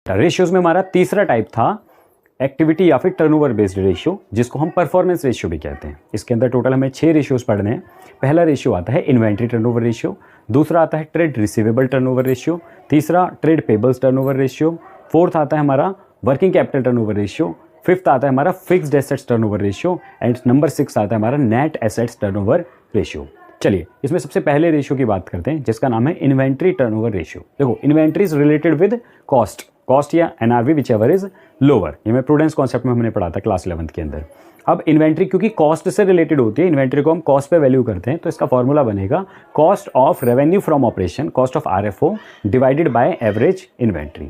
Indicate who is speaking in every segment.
Speaker 1: Ratios में हमारा तीसरा टाइप था एक्टिविटी या फिर टर्नओवर बेस्ड रेशियो, जिसको हम परफॉर्मेंस रेशियो भी कहते हैं। इसके अंदर टोटल हमें 6 रेशियोज पढ़ने हैं। पहला रेशियो आता है इन्वेंट्री टर्नओवर रेशियो, दूसरा आता है ट्रेड रिसीवेबल टर्नओवर रेशियो, तीसरा trade payables turnover ratio, fourth आता है हमारा working capital turnover ratio, fifth आता है हमारा fixed assets turnover ratio and number 6 आता है हमारा नेट एसेट्स टर्नओवर रेशियो। चलिए इसमें सबसे पहले रेशियो की बात करते हैं, जिसका नाम है इन्वेंट्री टर्नओवर रेशियो। देखो, inventory is related with cost या NRV whichever is lower. ये मैं प्रूडेंस कॉन्सेप्ट में हमने पढ़ा था क्लास 11th के अंदर। अब इन्वेंट्री क्योंकि कॉस्ट से रिलेटेड होती है, इन्वेंट्री को हम कॉस्ट पे वैल्यू करते हैं, तो इसका फॉर्मूला बनेगा cost of revenue from operation, cost of RFO divided by average inventory.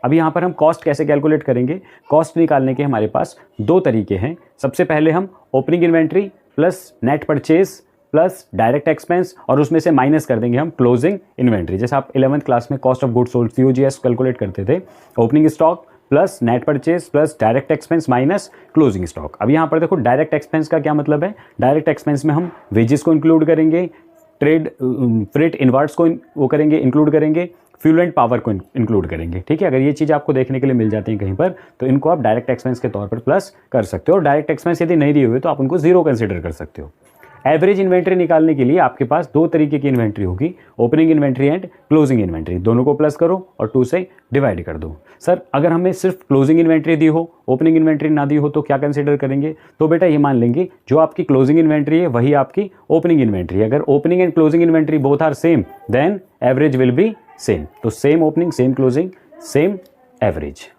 Speaker 1: अब यहाँ पर हम कॉस्ट कैसे कैलकुलेट करेंगे? कॉस्ट निकालने के हमारे पास 2 तरीके हैं। सबसे पहले हम opening inventory plus net purchase plus direct expense और उसमें से माइनस कर देंगे हम क्लोजिंग इन्वेंट्री। जैसे आप 11th क्लास में cost of goods sold COGS calculate करते थे, opening stock plus net purchase plus direct expense minus closing stock. अब यहाँ पर देखो डायरेक्ट एक्सपेंस का क्या मतलब है? डायरेक्ट एक्सपेंस में हम वेजेस को इंक्लूड करेंगे, ट्रेड फ्रेट इनवर्ट्स को वो करेंगे, इंक्लूड करेंगे, फ्यूल एंड पावर को इंक्लूड करेंगे। ठीक है, अगर ये चीज़ आपको देखने के लिए मिल जाती है कहीं पर, तो इनको आप डायरेक्ट एक्सपेंस के तौर पर प्लस कर सकते हो। और डायरेक्ट एक्सपेंस यदि नहीं दिए हुए तो आप उनको 0 कंसिडर कर सकते हो। एवरेज इन्वेंट्री निकालने के लिए आपके पास 2 तरीके की इन्वेंट्री होगी, opening inventory and closing inventory. दोनों को प्लस करो और 2 से डिवाइड कर दो। सर अगर हमें सिर्फ क्लोजिंग इन्वेंट्री दी हो, ओपनिंग इन्वेंट्री ना दी हो, तो क्या कंसीडर करेंगे? तो बेटा ये मान लेंगे जो आपकी क्लोजिंग इन्वेंट्री है वही आपकी ओपनिंग इन्वेंट्री है। अगर opening and closing inventory both are same then average will be same. तो same opening, same closing, same average.